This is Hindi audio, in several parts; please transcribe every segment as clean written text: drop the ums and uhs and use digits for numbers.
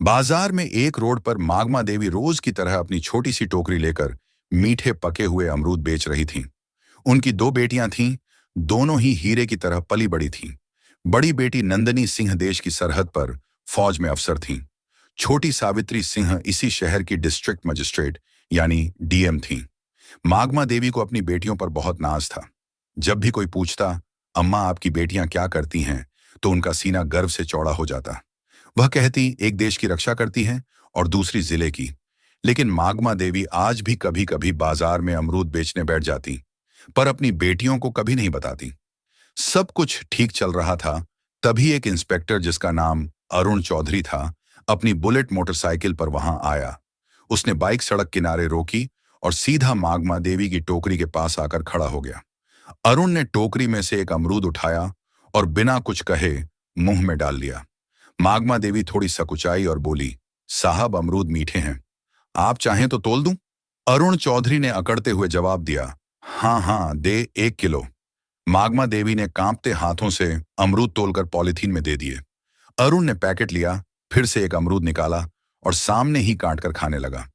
बाजार में एक रोड पर मागमा देवी रोज की तरह अपनी छोटी सी टोकरी लेकर मीठे पके हुए अमरूद बेच रही थीं। उनकी दो बेटियां थीं, दोनों ही हीरे की तरह पली बड़ी थीं। बड़ी बेटी नंदनी सिंह देश की सरहद पर फौज में अफसर थीं। छोटी सावित्री सिंह इसी शहर की डिस्ट्रिक्ट मजिस्ट्रेट यानी डीएम थीं। मागमा देवी को अपनी बेटियों पर बहुत नाज था। जब भी कोई पूछता, अम्मा आपकी बेटियां क्या करती हैं, तो उनका सीना गर्व से चौड़ा हो जाता। वह कहती, एक देश की रक्षा करती हैं और दूसरी जिले की। लेकिन मागमा देवी आज भी कभी कभी बाजार में अमरूद बेचने बैठ जाती, पर अपनी बेटियों को कभी नहीं बताती। सब कुछ ठीक चल रहा था, तभी एक इंस्पेक्टर जिसका नाम अरुण चौधरी था, अपनी बुलेट मोटरसाइकिल पर वहां आया। उसने बाइक सड़क किनारे रोकी और सीधा मागमा देवी की टोकरी के पास आकर खड़ा हो गया। अरुण ने टोकरी में से एक अमरूद उठाया और बिना कुछ कहे मुंह में डाल लिया। मागमा देवी थोड़ी सकुचाई और बोली, साहब अमरूद मीठे हैं, आप चाहें तो तोल दूं? अरुण चौधरी ने अकड़ते हुए जवाब दिया, हाँ हाँ दे 1 किलो। मागमा देवी ने कांपते हाथों से अमरूद तोलकर पॉलिथीन में दे दिए। अरुण ने पैकेट लिया, फिर से एक अमरूद निकाला और सामने ही काट कर खाने लगा।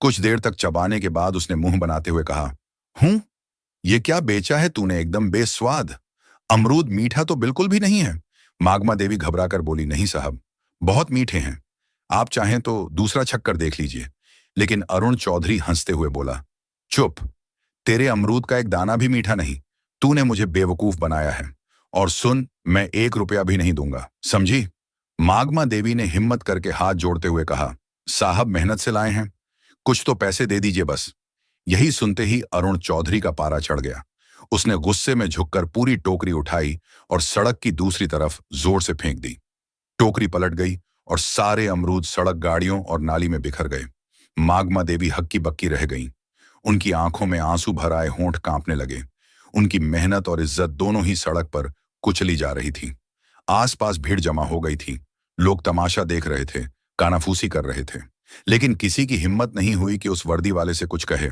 कुछ देर तक चबाने के बाद उसने मुंह बनाते हुए कहा, हूं, ये क्या बेचा है तूने, एकदम बेस्वाद। अमरूद मीठा तो बिल्कुल भी नहीं है। मागमा देवी घबराकर बोली, नहीं साहब, बहुत मीठे हैं, आप चाहें तो दूसरा छक्कर देख लीजिए। लेकिन अरुण चौधरी हंसते हुए बोला, चुप, तेरे अमरूद का एक दाना भी मीठा नहीं। तूने मुझे बेवकूफ बनाया है। और सुन, मैं 1 रुपया भी नहीं दूंगा, समझी? मागमा देवी ने हिम्मत करके हाथ जोड़ते हुए कहा, साहब मेहनत से लाए हैं, कुछ तो पैसे दे दीजिए बस। यही सुनते ही अरुण चौधरी का पारा चढ़ गया। उसने गुस्से में झुककर पूरी टोकरी उठाई और सड़क की दूसरी तरफ जोर से फेंक दी। टोकरी पलट गई और सारे अमरूद सड़क, गाड़ियों और नाली में बिखर गए। मागमा देवी हक्की बक्की रह गईं। उनकी आंखों में आंसू भर आए, होंठ कांपने लगे। उनकी मेहनत और इज्जत दोनों ही सड़क पर कुचली जा रही थी। आसपास भीड़ जमा हो गई थी। लोग तमाशा देख रहे थे, कानाफूसी कर रहे थे, लेकिन किसी की हिम्मत नहीं हुई कि उस वर्दी वाले से कुछ कहे।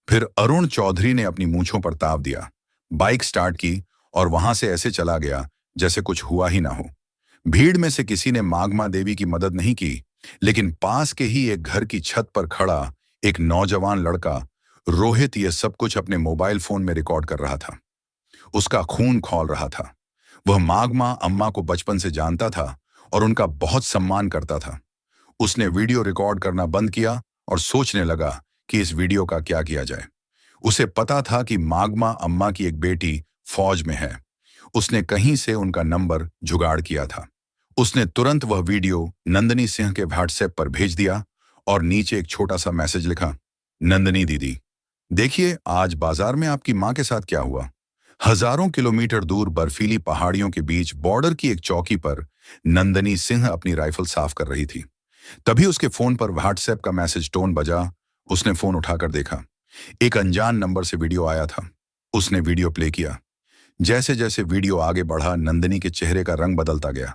फिर अरुण चौधरी ने अपनी मूंछों पर ताव दिया, बाइक स्टार्ट की और वहां से ऐसे चला गया जैसे कुछ हुआ ही ना हो। भीड़ में से किसी ने मागमा देवी की मदद नहीं की, लेकिन पास के ही एक घर की छत पर खड़ा एक नौजवान लड़का रोहित ये सब कुछ अपने मोबाइल फोन में रिकॉर्ड कर रहा था। उसका खून खौल रहा था। वह मागमा अम्मा को बचपन से जानता था और उनका बहुत सम्मान करता था। उसने वीडियो रिकॉर्ड करना बंद किया और सोचने लगा कि इस वीडियो का क्या किया जाए। उसे पता था कि मागमा अम्मा की एक बेटी फौज में है। उसने कहीं से उनका नंबर जुगाड़ किया था। उसने तुरंत वह वीडियो नंदनी सिंह के व्हाट्सएप पर भेज दिया और नीचे एक छोटा सा मैसेज लिखा, नंदनी दीदी, देखिए आज बाजार में आपकी मां के साथ क्या हुआ। हजारों किलोमीटर दूर बर्फीली पहाड़ियों के बीच बॉर्डर की एक चौकी पर नंदनी सिंह अपनी राइफल साफ कर रही थी। तभी उसके फोन पर व्हाट्सएप का मैसेज टोन बजा। उसने फोन उठाकर देखा, एक अनजान नंबर से वीडियो आया था। उसने वीडियो प्ले किया। जैसे जैसे वीडियो आगे बढ़ा, नंदनी के चेहरे का रंग बदलता गया।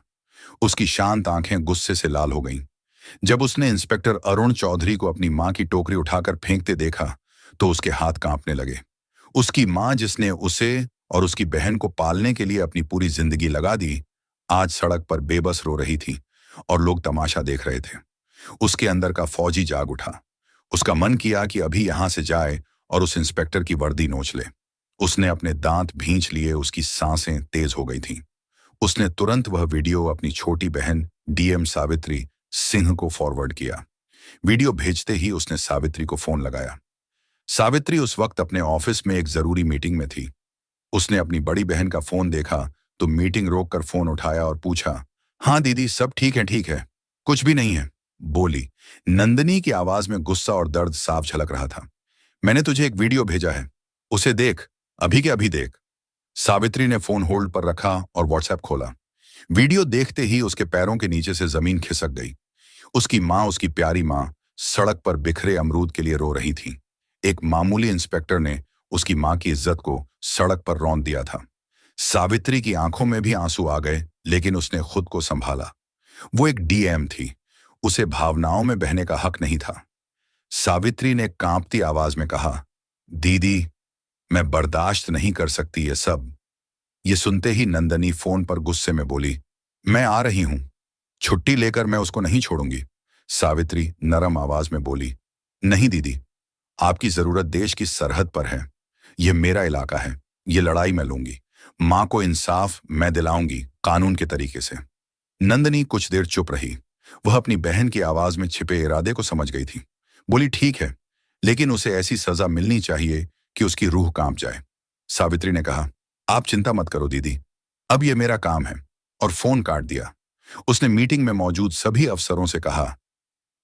उसकी शांत आंखें गुस्से से लाल हो गईं। जब उसने इंस्पेक्टर अरुण चौधरी को अपनी मां की टोकरी उठाकर फेंकते देखा, तो उसके हाथ कांपने लगे। उसकी मां, जिसने उसे और उसकी बहन को पालने के लिए अपनी पूरी जिंदगी लगा दी, आज सड़क पर बेबस रो रही थी और लोग तमाशा देख रहे थे। उसके अंदर का फौजी जाग उठा। उसका मन किया कि अभी यहां से जाए और उस इंस्पेक्टर की वर्दी नोच ले। उसने अपने दांत भींच लिए, उसकी सांसें तेज हो गई थीं। उसने तुरंत वह वीडियो अपनी छोटी बहन डीएम सावित्री सिंह को फॉरवर्ड किया। वीडियो भेजते ही उसने सावित्री को फोन लगाया। सावित्री उस वक्त अपने ऑफिस में एक जरूरी मीटिंग में थी। उसने अपनी बड़ी बहन का फोन देखा तो मीटिंग रोककर फोन उठाया और पूछा, हाँ दीदी, सब ठीक है, कुछ भी नहीं है, बोली। नंदनी की आवाज में गुस्सा और दर्द साफ झलक रहा था। मैंने तुझे एक वीडियो भेजा है, उसे देख, अभी के अभी देख। सावित्री ने फोन होल्ड पर रखा और व्हाट्सएप खोला। वीडियो देखते ही उसके पैरों के नीचे से जमीन खिसक गई। उसकी मां, उसकी प्यारी मां, सड़क पर बिखरे अमरूद के लिए रो रही थी। एक मामूली इंस्पेक्टर ने उसकी मां की इज्जत को सड़क पर रौंद दिया था। सावित्री की आंखों में भी आंसू आ गए, लेकिन उसने खुद को संभाला। वो एक डीएम थी, उसे भावनाओं में बहने का हक नहीं था। सावित्री ने कांपती आवाज में कहा, दीदी, मैं बर्दाश्त नहीं कर सकती ये सब। ये सुनते ही नंदनी फोन पर गुस्से में बोली, मैं आ रही हूं, छुट्टी लेकर मैं उसको नहीं छोड़ूंगी। सावित्री नरम आवाज में बोली, नहीं दीदी, आपकी जरूरत देश की सरहद पर है। यह मेरा इलाका है। ये लड़ाई मैं लूंगी। मां को इंसाफ मैं दिलाऊंगी, कानून के तरीके से। नंदनी कुछ देर चुप रही। वह अपनी बहन की आवाज में छिपे इरादे को समझ गई थी। बोली, ठीक है, लेकिन उसे ऐसी सजा मिलनी चाहिए कि उसकी रूह कांप जाए। सावित्री ने कहा, आप चिंता मत करो दीदी, अब यह मेरा काम है, और फोन काट दिया। उसने मीटिंग में मौजूद सभी अफसरों से कहा,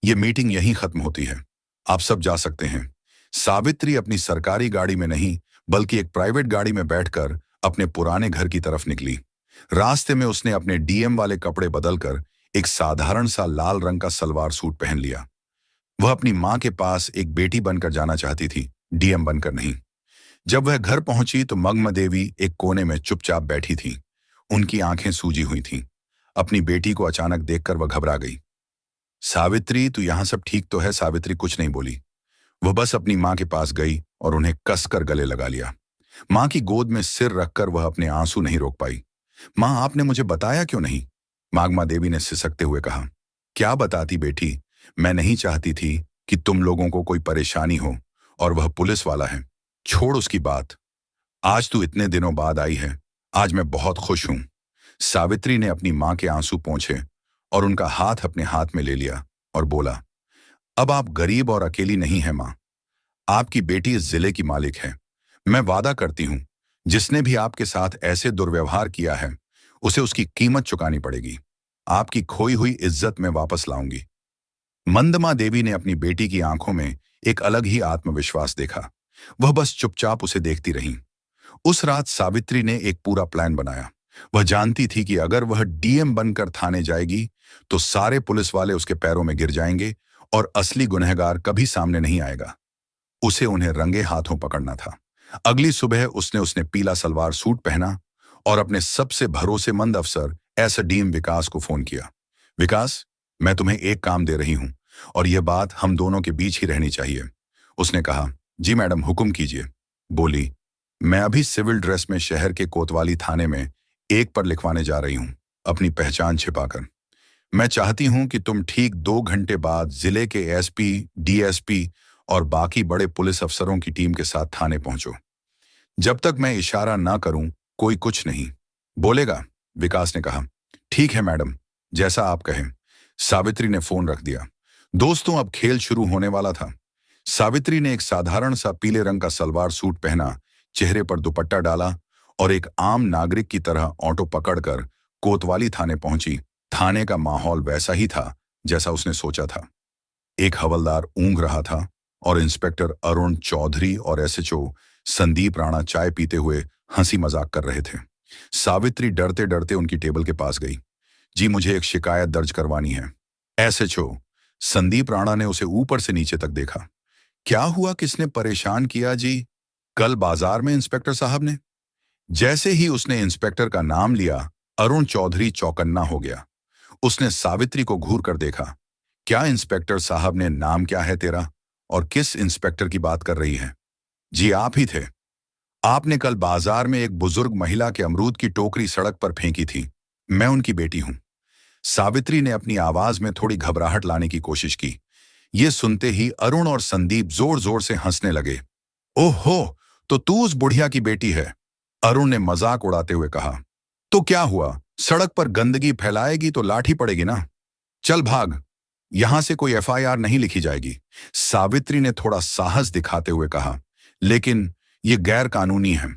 यह मीटिंग यहीं खत्म होती है, आप सब जा सकते हैं। सावित्री अपनी सरकारी गाड़ी में नहीं, बल्कि एक प्राइवेट गाड़ी में बैठकर अपने पुराने घर की तरफ निकली। रास्ते में उसने अपने डीएम वाले कपड़े बदलकर एक साधारण सा लाल रंग का सलवार सूट पहन लिया। वह अपनी मां के पास एक बेटी बनकर जाना चाहती थी, डीएम बनकर नहीं। जब वह घर पहुंची तो मगमा देवी एक कोने में चुपचाप बैठी थी। उनकी आंखें सूजी हुई थीं। अपनी बेटी को अचानक देखकर वह घबरा गई। सावित्री, तू यहां सब ठीक तो है? सावित्री कुछ नहीं बोली। वह बस अपनी मां के पास गई और उन्हें कसकर गले लगा लिया। मां की गोद में सिर रखकर वह अपने आंसू नहीं रोक पाई। मां, आपने मुझे बताया क्यों नहीं? मागमा देवी ने सिसकते हुए कहा। क्या बताती बेटी, मैं नहीं चाहती थी कि तुम लोगों को कोई परेशानी हो, और वह पुलिस वाला है। छोड़ उसकी बात। आज तू इतने दिनों बाद आई है, आज मैं बहुत खुश हूं। सावित्री ने अपनी मां के आंसू पोंछे और उनका हाथ अपने हाथ में ले लिया और बोला, अब आप गरीब और अकेली नहीं हैं मां। आपकी बेटी इस जिले की मालिक है। मैं वादा करती हूं, जिसने भी आपके साथ ऐसे दुर्व्यवहार किया है, उसे उसकी कीमत चुकानी पड़ेगी। आपकी खोई हुई इज्जत में वापस लाऊंगी। मंदमा देवी ने अपनी बेटी की आंखों में एक अलग ही आत्मविश्वास देखा। वह बस चुपचाप उसे देखती रही। उस रात सावित्री ने एक पूरा प्लान बनाया। वह जानती थी कि अगर वह डीएम बनकर थाने जाएगी तो सारे पुलिस वाले उसके पैरों में गिर जाएंगे और असली गुनहगार कभी सामने नहीं आएगा। उसे उन्हें रंगे हाथों पकड़ना था। अगली सुबह उसने पीला सलवार सूट पहना और अपने सबसे भरोसेमंद अफसर एसडीएम विकास को फोन किया। विकास, मैं तुम्हें एक काम दे रही हूं और यह बात हम दोनों के बीच ही रहनी चाहिए। उसने कहा, जी मैडम, हुक्म कीजिए। बोली, मैं अभी सिविल ड्रेस में शहर के कोतवाली थाने में एक पर लिखवाने जा रही हूं, अपनी पहचान छिपाकर। मैं चाहती हूं कि तुम ठीक 2 घंटे बाद जिले के एसपी, डीएसपी और बाकी बड़े पुलिस अफसरों की टीम के साथ थाने पहुंचो। जब तक मैं इशारा ना करूं, कोई कुछ नहीं बोलेगा। विकास ने कहा, ठीक है मैडम, जैसा आप कहें। सावित्री ने फोन रख दिया। दोस्तों, अब खेल शुरू होने वाला था। सावित्री ने एक साधारण सा पीले रंग का सलवार सूट पहना, चेहरे पर दुपट्टा डाला और एक आम नागरिक की तरह ऑटो पकड़कर कोतवाली थाने पहुंची। थाने का माहौल वैसा ही था जैसा उसने सोचा था। एक हवलदार ऊँघ रहा था और इंस्पेक्टर अरुण चौधरी और एसएचओ संदीप राणा चाय पीते हुए हंसी मजाक कर रहे थे। सावित्री डरते डरते उनकी टेबल के पास गई। जी, मुझे एक शिकायत दर्ज करवानी है। एसएचओ संदीप राणा ने उसे ऊपर से नीचे तक देखा। क्या हुआ? किसने परेशान किया जी? कल बाजार में इंस्पेक्टर साहब ने। जैसे ही उसने इंस्पेक्टर का नाम लिया, अरुण चौधरी चौकन्ना हो गया। उसने सावित्री को घूर कर देखा। क्या इंस्पेक्टर साहब ने? नाम क्या है तेरा और किस इंस्पेक्टर की बात कर रही है? जी, आप ही थे। आपने कल बाजार में एक बुजुर्ग महिला के अमरूद की टोकरी सड़क पर फेंकी थी। मैं उनकी बेटी हूं। सावित्री ने अपनी आवाज में थोड़ी घबराहट लाने की कोशिश की। यह सुनते ही अरुण और संदीप जोर जोर से हंसने लगे। ओहो, तो तू उस बुढ़िया की बेटी है? अरुण ने मजाक उड़ाते हुए कहा। तो क्या हुआ? सड़क पर गंदगी फैलाएगी तो लाठी पड़ेगी ना। चल भाग, यहां से कोई एफआईआर नहीं लिखी जाएगी। सावित्री ने थोड़ा साहस दिखाते हुए कहा, लेकिन यह गैर कानूनी है।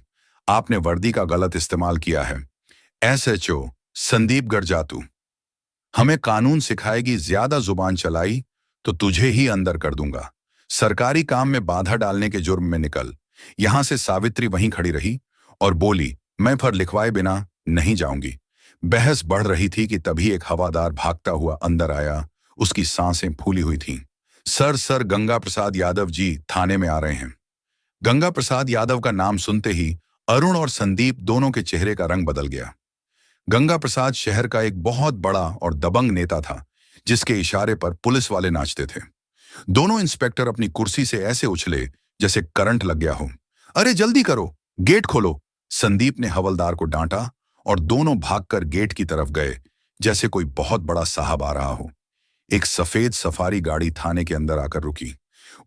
आपने वर्दी का गलत इस्तेमाल किया है। एसएचओ संदीप गरजातू, हमें कानून सिखाएगी? ज्यादा जुबान चलाई तो तुझे ही अंदर कर दूंगा। सरकारी काम में बाधा डालने के जुर्म में निकल। यहां से सावित्री वहीं खड़ी रही और बोली, मैं फिर लिखवाए बिना नहीं जाऊंगी। बहस बढ़ रही थी कि तभी एक हवादार भागता हुआ अंदर आया। उसकी सांसें फूली हुई थीं। सर, गंगा प्रसाद यादव जी थाने में आ रहे हैं। गंगा प्रसाद यादव का नाम सुनते ही अरुण और संदीप दोनों के चेहरे का रंग बदल गया। गंगा प्रसाद शहर का एक बहुत बड़ा और दबंग नेता था, जिसके इशारे पर पुलिस वाले नाचते थे। दोनों इंस्पेक्टर अपनी कुर्सी से ऐसे उछले जैसे करंट लग गया हो। अरे जल्दी करो, गेट खोलो। संदीप ने हवलदार को डांटा और दोनों भागकर गेट की तरफ गए, जैसे कोई बहुत बड़ा साहब आ रहा हो। एक सफेद सफारी गाड़ी थाने के अंदर आकर रुकी।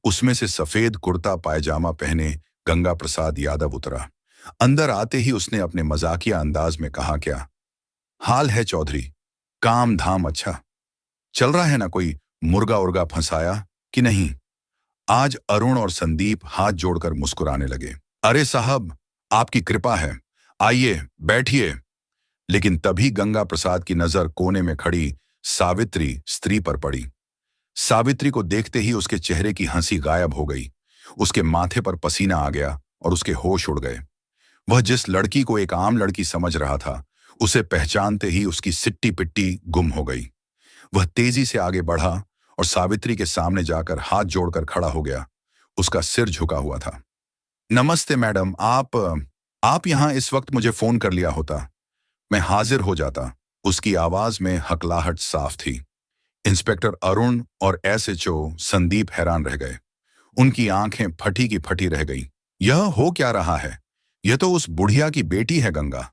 उसमें से सफेद कुर्ता पायजामा पहने गंगा प्रसाद यादव उतरा। अंदर आते ही उसने अपने मजाकिया अंदाज में कहा, क्या हाल है चौधरी? काम धाम अच्छा चल रहा है ना? कोई मुर्गा उर्गा फंसाया कि नहीं? आज अरुण और संदीप हाथ जोड़कर मुस्कुराने लगे। अरे साहब, आपकी कृपा है, आइए बैठिए। लेकिन तभी गंगा प्रसाद की नजर कोने में खड़ी सावित्री स्त्री पर पड़ी। सावित्री को देखते ही उसके चेहरे की हंसी गायब हो गई। उसके माथे पर पसीना आ गया और उसके होश उड़ गए। वह जिस लड़की को एक आम लड़की समझ रहा था, उसे पहचानते ही उसकी सिट्टी पिट्टी गुम हो गई। वह तेजी से आगे बढ़ा और सावित्री के सामने जाकर हाथ जोड़कर खड़ा हो गया। उसका सिर झुका हुआ था। नमस्ते मैडम, आप यहां इस वक्त मुझे फोन कर लिया होता, मैं हाजिर हो जाता। उसकी आवाज में हकलाहट साफ थी। इंस्पेक्टर अरुण और एसएचओ संदीप हैरान रह गए। उनकी आंखें फटी की फटी रह गईं। यह हो क्या रहा है? यह तो उस बुढ़िया की बेटी है गंगा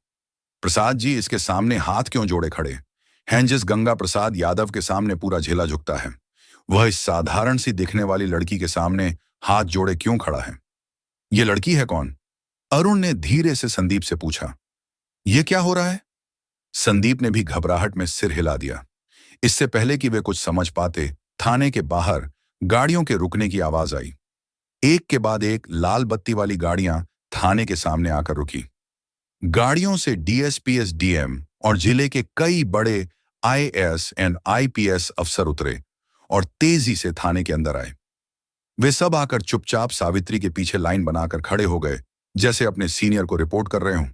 प्रसाद जी। इसके सामने हाथ क्यों जोड़े खड़े हैं? जिस गंगा प्रसाद यादव के सामने पूरा झेला झुकता है, वह इस साधारण सी दिखने वाली लड़की के सामने हाथ जोड़े क्यों खड़ा है? यह लड़की है कौन? अरुण ने धीरे से संदीप से पूछा। यह क्या हो रहा है? संदीप ने भी घबराहट में सिर हिला दिया। इससे पहले कि वे कुछ समझ पाते, थाने के बाहर गाड़ियों के रुकने की आवाज आई। एक के बाद एक लाल बत्ती वाली गाड़ियां थाने के सामने आकर रुकी। गाड़ियों से डीएसपीएस डीएम और जिले के कई बड़े आईएएस एंड आईपीएस अफसर उतरे और तेजी से थाने के अंदर आए। वे सब आकर चुपचाप सावित्री के पीछे लाइन बनाकर खड़े हो गए, जैसे अपने सीनियर को रिपोर्ट कर रहे हों।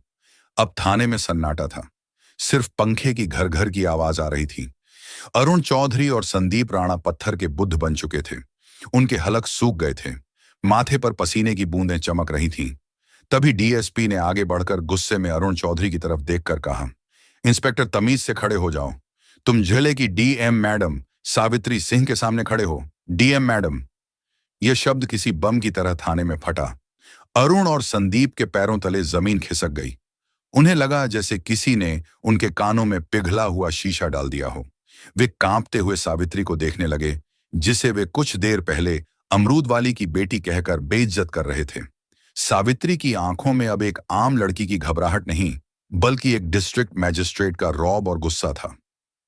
अब थाने में सन्नाटा था। सिर्फ पंखे की घर घर की आवाज आ रही थी। अरुण चौधरी और संदीप राणा पत्थर के बुद्ध बन चुके थे। उनके हलक सूख गए थे। माथे पर पसीने की बूंदें चमक रही थीं। तभी डीएसपी ने आगे बढ़कर गुस्से में अरुण चौधरी की तरफ देखकर कहा, इंस्पेक्टर तमीज से खड़े हो जाओ। तुम जिले की डीएम मैडम सावित्री सिंह के सामने खड़े हो। DM madam. यह शब्द किसी बम की तरह थाने में फटा। अरुण और संदीप के पैरों तले जमीन खिसक गई। उन्हें लगा जैसे किसी ने उनके कानों में पिघला हुआ शीशा डाल दिया हो। वे कांपते हुए सावित्री को देखने लगे, जिसे वे कुछ देर पहले अमरूद वाली की बेटी कहकर बेइज्जत कर रहे थे। सावित्री की आंखों में अब एक आम लड़की की घबराहट नहीं, बल्कि एक डिस्ट्रिक्ट मैजिस्ट्रेट का रौब और गुस्सा था।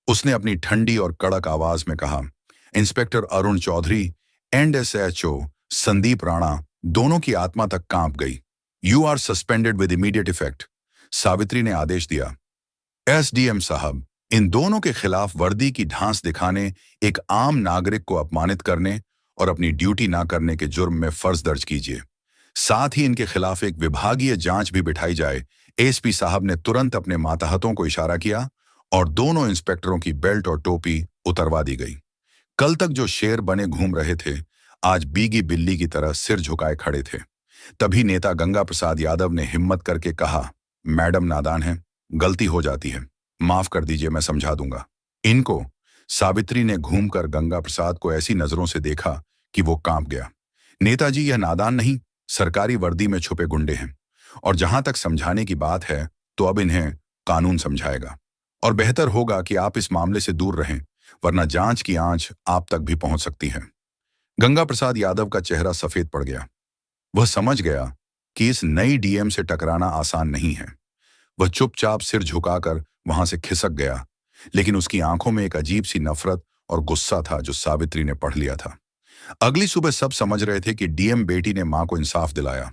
उसने अपनी ठंडी और कड़क आवाज में कहा, inspector Arun Chaudhary and SHO Sandeep Rana, दोनों की आत्मा तक कांप गई। You are suspended with immediate effect. Savitri ने आदेश दिया। एसडीएम साहब, इन दोनों के खिलाफ वर्दी की ढांस दिखाने, एक आम नागरिक को अपमानित करने और अपनी ड्यूटी ना करने के जुर्म में फर्ज दर्ज कीजिए। साथ ही इनके खिलाफ एक विभागीय जांच भी बिठाई जाए। एसपी साहब ने तुरंत अपने मातहतों को इशारा किया और दोनों इंस्पेक्टरों की बेल्ट और टोपी उतरवा दी गई। कल तक जो शेर बने घूम रहे थे, आज बीगी बिल्ली की तरह सिर झुकाए खड़े थे। तभी नेता गंगा प्रसाद यादव ने हिम्मत करके कहा, मैडम नादान है, गलती हो जाती है, माफ कर दीजिए, मैं समझा दूंगा इनको। सावित्री ने घूमकर गंगा प्रसाद को ऐसी नजरों से देखा कि वो कांप गया। नेताजी, यह नादान नहीं, सरकारी वर्दी में छुपे गुंडे हैं, और जहां तक समझाने की बात है तो अब इन्हें कानून समझाएगा। और बेहतर होगा कि आप इस मामले से दूर रहें, वरना जांच की आंच आप तक भी पहुंच सकती है। गंगा प्रसाद यादव का चेहरा सफेद पड़ गया। वह समझ गया कि इस नई डीएम से टकराना आसान नहीं है। वह चुपचाप सिर झुकाकर वहां से खिसक गया, लेकिन उसकी आंखों में एक अजीब सी नफरत और गुस्सा था जो सावित्री ने पढ़ लिया था। अगली सुबह सब समझ रहे थे कि डीएम बेटी ने मां को इंसाफ दिलाया।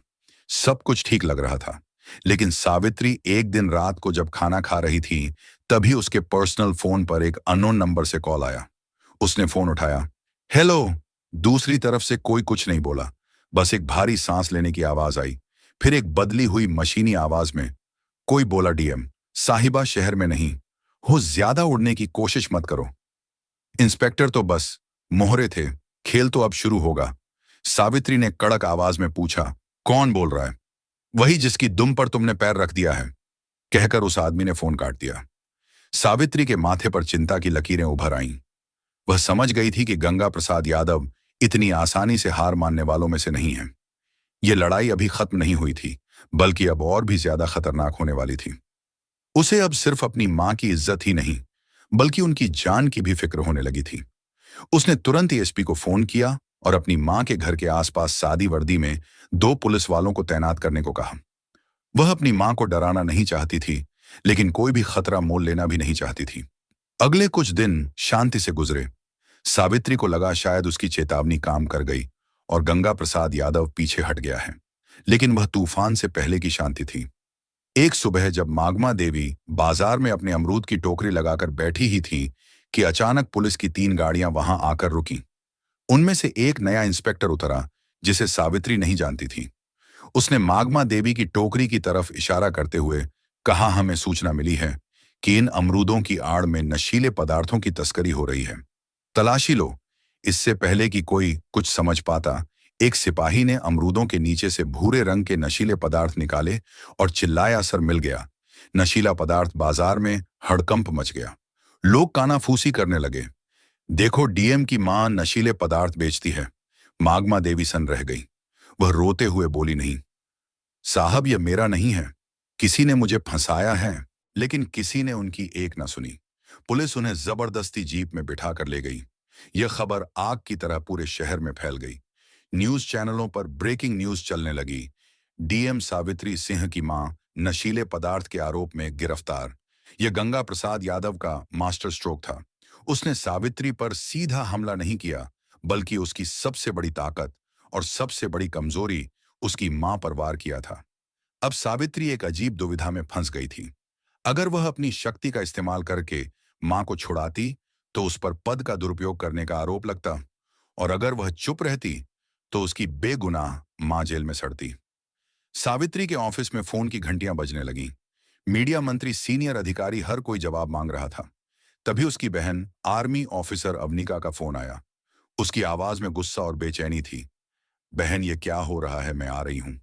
सब कुछ ठीक लग रहा था, लेकिन सावित्री एक दिन रात को जब खाना खा रही थी, तभी उसके पर्सनल फोन पर एक अननोन नंबर से कॉल आया। उसने फोन उठाया। हेलो। दूसरी तरफ से कोई कुछ नहीं बोला, बस एक भारी सांस लेने की आवाज आई। फिर एक बदली हुई मशीनी आवाज में कोई बोला, डीएम साहिबा शहर में नहीं हो, ज्यादा उड़ने की कोशिश मत करो। इंस्पेक्टर तो बस मोहरे थे, खेल तो अब शुरू होगा। सावित्री ने कड़क आवाज में पूछा, कौन बोल रहा है? वही जिसकी दुम पर तुमने पैर रख दिया है, कहकर उस आदमी ने फोन काट दिया। सावित्री के माथे पर चिंता की लकीरें उभर आईं। वह समझ गई थी कि गंगा प्रसाद यादव इतनी आसानी से हार मानने वालों में से नहीं है। यह लड़ाई अभी खत्म नहीं हुई थी, बल्कि अब और भी ज्यादा खतरनाक होने वाली थी। उसे अब सिर्फ अपनी मां की इज्जत ही नहीं, बल्कि उनकी जान की भी फिक्र होने लगी थी। उसने तुरंत ही एसपी को फोन किया और अपनी मां के घर के आसपास सादी वर्दी में 2 पुलिस वालों को तैनात करने को कहा। वह अपनी मां को डराना नहीं चाहती थी, लेकिन कोई भी खतरा मोल लेना भी नहीं चाहती थी। अगले कुछ दिन शांति से गुजरे। सावित्री को लगा शायद उसकी चेतावनी काम कर गई और गंगा प्रसाद यादव पीछे हट गया है, लेकिन वह तूफान से पहले की शांति थी। एक सुबह जब मागमा देवी बाजार में अपने अमरूद की टोकरी लगाकर बैठी ही थी कि अचानक पुलिस की 3 गाड़ियां वहां आकर रुकीं। उनमें से एक नया इंस्पेक्टर उतरा, जिसे सावित्री नहीं जानती थी। उसने मागमा देवी की टोकरी की तरफ इशारा करते हुए कहा, हमें सूचना मिली है कि इन अमरूदों की आड़ में नशीले पदार्थों की तस्करी हो रही है। तलाशी लो। इससे पहले कि कोई कुछ समझ पाता, एक सिपाही ने अमरूदों के नीचे से भूरे रंग के नशीले पदार्थ निकाले और चिल्लाया, सर मिल गया। नशीला पदार्थ बाजार में हड़कंप मच गया। लोग कानाफूसी करने लगे। देखो, डीएम की मां नशीले पदार्थ बेचती है। मागमा देवी सन रह गई। वह रोते हुए बोली, नहीं साहब, यह मेरा नहीं है। किसी ने मुझे फंसाया है। लेकिन किसी ने उनकी एक न सुनी। पुलिस उन्हें जबरदस्ती जीप में बिठाकर ले गई। यह खबर आग की तरह पूरे शहर में फैल गई। न्यूज चैनलों पर ब्रेकिंग न्यूज चलने लगी। डीएम सावित्री सिंह की मां नशीले पदार्थ के आरोप में गिरफ्तार। यह गंगा प्रसाद यादव का मास्टर स्ट्रोक था। उसने सावित्री पर सीधा हमला नहीं किया, बल्कि उसकी सबसे बड़ी ताकत और सबसे बड़ी कमजोरी, उसकी मां पर वार किया था। अब सावित्री एक अजीब दुविधा में फंस गई थी। अगर वह अपनी शक्ति का इस्तेमाल करके मां को छुड़ाती तो उस पर पद का दुरुपयोग करने का आरोप लगता, और अगर वह चुप रहती तो उसकी बेगुनाह मां जेल में सड़ती। सावित्री के ऑफिस में फोन की घंटियां बजने लगीं। मीडिया मंत्री, सीनियर अधिकारी, हर कोई जवाब मांग रहा था। तभी उसकी बहन आर्मी ऑफिसर अवनिका का फोन आया। उसकी आवाज में गुस्सा और बेचैनी थी। बहन, ये क्या हो रहा है? मैं आ रही हूं।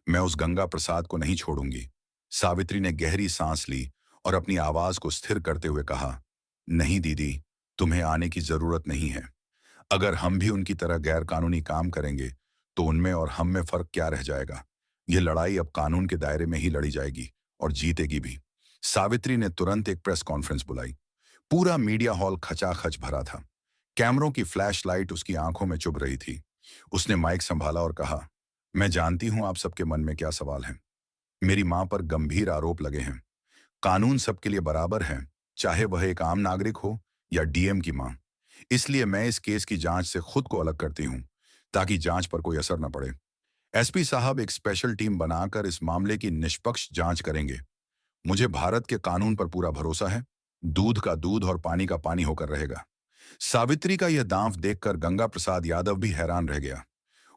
मैं उस गंगा प्रसाद को नहीं छोड़ूंगी। सावित्री ने गहरी सांस ली और अपनी आवाज को स्थिर करते हुए कहा, नहीं दीदी, तुम्हें आने की जरूरत नहीं है। अगर हम भी उनकी तरह गैर कानूनी काम करेंगे तो उनमें और हम में फर्क क्या रह जाएगा? यह लड़ाई अब कानून के दायरे में ही लड़ी जाएगी और जीतेगी भी। सावित्री ने तुरंत एक प्रेस कॉन्फ्रेंस बुलाई। पूरा मीडिया हॉल खचाखच भरा था। कैमरों की फ्लैश लाइट उसकी आंखों में चुभ रही थी। उसने माइक संभाला और कहा, मैं जानती हूं आप सबके मन में क्या सवाल है। मेरी मां पर गंभीर आरोप लगे हैं। कानून सबके लिए बराबर है, चाहे वह एक आम नागरिक हो या डीएम की मां। इसलिए मैं इस केस की जांच से खुद को अलग करती हूं, ताकि जांच पर कोई असर न पड़े। एसपी साहब एक स्पेशल टीम बनाकर इस मामले की निष्पक्ष जांच करेंगे। मुझे भारत के कानून पर पूरा भरोसा है। दूध का दूध और पानी का पानी होकर रहेगा। सावित्री का यह दांव देखकर गंगा प्रसाद यादव भी हैरान रह गया।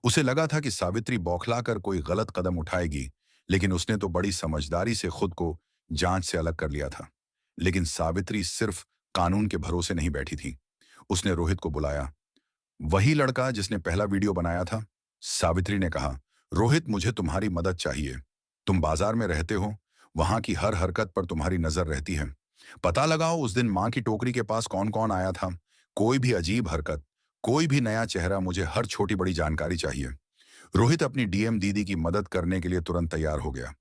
उसे लगा था कि सावित्री बौखलाकर कोई गलत कदम उठाएगी, लेकिन उसने तो बड़ी समझदारी से खुद को जांच से अलग कर लिया था। लेकिन सावित्री सिर्फ कानून के भरोसे नहीं बैठी थी। उसने रोहित को बुलाया। वही लड़का जिसने पहला वीडियो बनाया था? सावित्री ने कहा, रोहित, मुझे तुम्हारी मदद चाहिए। तुम बाजार में रहते हो, वहां की हर हरकत पर तुम्हारी नजर रहती है। पता लगाओ उस दिन मां की टोकरी के पास कौन कौन आया था। कोई भी अजीब हरकत, कोई भी नया चेहरा, मुझे हर छोटी बड़ी जानकारी चाहिए। रोहित अपनी डीएम दीदी की मदद करने के लिए तुरंत तैयार हो गया।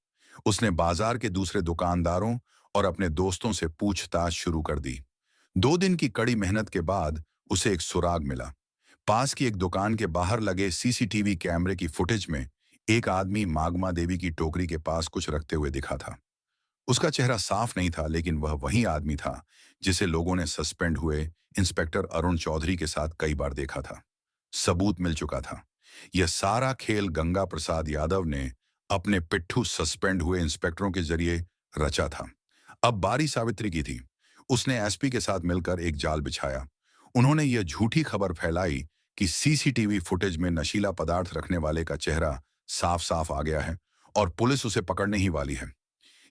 उसने बाजार के दूसरे दुकानदारों और अपने दोस्तों से पूछताछ शुरू कर दी। 2 दिन की कड़ी मेहनत के बाद उसे एक सुराग मिला। पास की एक दुकान के बाहर लगे सीसीटीवी कैमरे की फुटेज में एक आदमी मागमा देवी की टोकरी के पास कुछ रखते हुए दिखा था। उसका चेहरा साफ नहीं था, लेकिन वह वही आदमी था जिसे लोगों ने सस्पेंड हुए इंस्पेक्टर अरुण चौधरी के साथ कई बार देखा था। सबूत मिल चुका था। यह सारा खेल गंगा प्रसाद यादव ने अपने पिट्ठू सस्पेंड हुए इंस्पेक्टरों के जरिए रचा था। अब बारी सावित्री की थी। उसने एसपी के साथ मिलकर एक जाल बिछाया। उन्होंने यह झूठी खबर फैलाई कि सीसीटीवी फुटेज में नशीला पदार्थ रखने वाले का चेहरा साफ साफ आ गया है और पुलिस उसे पकड़ने ही वाली है।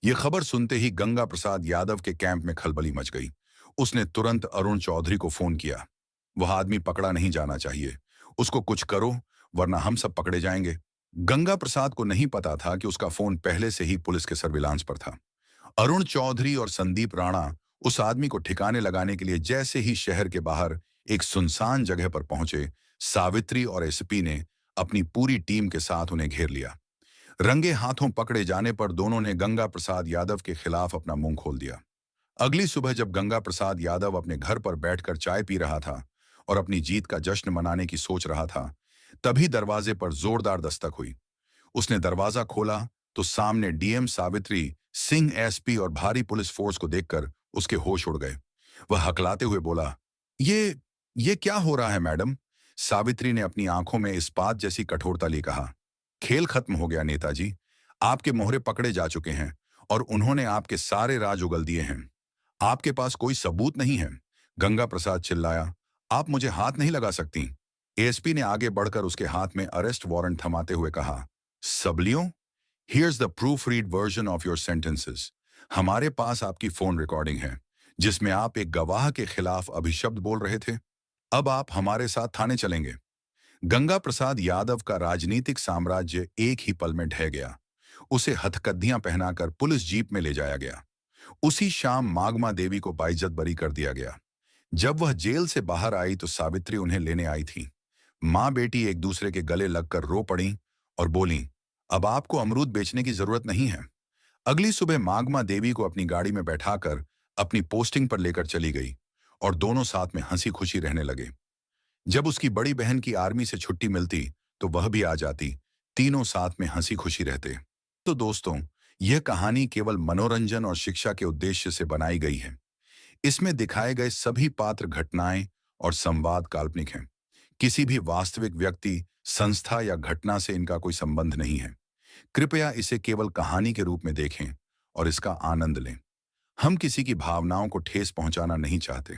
यह खबर सुनते ही गंगा प्रसाद यादव के कैंप में खलबली मच गई। उसने तुरंत अरुण चौधरी को फोन किया। वह आदमी पकड़ा नहीं जाना चाहिए। उसको कुछ करो, वरना हम सब पकड़े जाएंगे। गंगा प्रसाद को नहीं पता था कि उसका फोन पहले से ही पुलिस के सर्विलांस पर था। अरुण चौधरी और संदीप राणा उस आदमी को ठिकाने लगाने के लिए जैसे ही शहर के बाहर एक सुनसान जगह पर पहुंचे, सावित्री और एसपी ने अपनी पूरी टीम के साथ उन्हें घेर लिया। रंगे हाथों पकड़े जाने पर दोनों ने गंगा प्रसाद यादव के खिलाफ अपना मुंह खोल दिया। अगली सुबह जब गंगा प्रसाद यादव अपने घर पर बैठकर चाय पी रहा था, और अपनी जीत का जश्न मनाने की सोच रहा था, तभी दरवाजे पर जोरदार दस्तक हुई। उसने दरवाजा खोला तो सामने डीएम सावित्री सिंह एसपी और भारी पुलिस फोर्स को देखकर उसके होश उड़ गए। वह हकलाते हुए बोला, ये ये क्या हो रहा है मैडम? सावित्री ने अपनी आंखों में इस्पात जैसी कठोरता लिए कहा, खेल खत्म हो गया नेताजी। आपके मोहरे पकड़े जा चुके हैं और उन्होंने आपके सारे राज उगल दिए हैं। आपके पास कोई सबूत नहीं है। गंगा प्रसाद चिल्लाया, आप मुझे हाथ नहीं लगा सकती। एएसपी ने आगे बढ़कर उसके हाथ में अरेस्ट वारंट थमाते हुए कहा, सबलियों, here's the proofread version of your sentences. हमारे पास आपकी फोन रिकॉर्डिंग है जिसमें आप एक गवाह के खिलाफ अभिशब्द बोल रहे थे। अब आप हमारे साथ थाने चलेंगे। गंगा प्रसाद यादव का राजनीतिक साम्राज्य एक ही पल में ढह गया। उसे हथकद्दियां पहनाकर पुलिस जीप में ले जाया गया। उसी शाम मागमा देवी को बाइज्जत बरी कर दिया गया। जब वह जेल से बाहर आई तो सावित्री उन्हें लेने आई थी। माँ बेटी एक दूसरे के गले लगकर रो पड़ी और बोली, अब आपको अमरूद बेचने की जरूरत नहीं है। अगली सुबह मागमा देवी को अपनी गाड़ी में बैठाकर अपनी पोस्टिंग पर लेकर चली गई और दोनों साथ में हंसी खुशी रहने लगे। जब उसकी बड़ी बहन की आर्मी से छुट्टी मिलती तो वह भी आ जाती। तीनों साथ में हंसी खुशी रहते। तो दोस्तों, यह कहानी केवल मनोरंजन और शिक्षा के उद्देश्य से बनाई गई है। इसमें दिखाए गए सभी पात्र, घटनाएं और संवाद काल्पनिक हैं। किसी भी वास्तविक व्यक्ति, संस्था या घटना से इनका कोई संबंध नहीं है। कृपया इसे केवल कहानी के रूप में देखें और इसका आनंद लें। हम किसी की भावनाओं को ठेस पहुंचाना नहीं चाहते।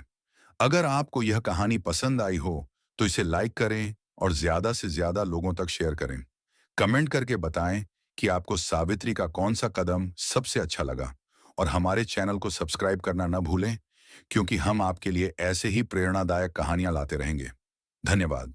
अगर आपको यह कहानी पसंद आई हो तो इसे लाइक करें और ज्यादा से ज्यादा लोगों तक शेयर करें। कमेंट करके बताएं कि आपको सावित्री का कौन सा कदम सबसे अच्छा लगा, और हमारे चैनल को सब्सक्राइब करना न भूलें, क्योंकि हम आपके लिए ऐसे ही प्रेरणादायक कहानियां लाते रहेंगे। धन्यवाद।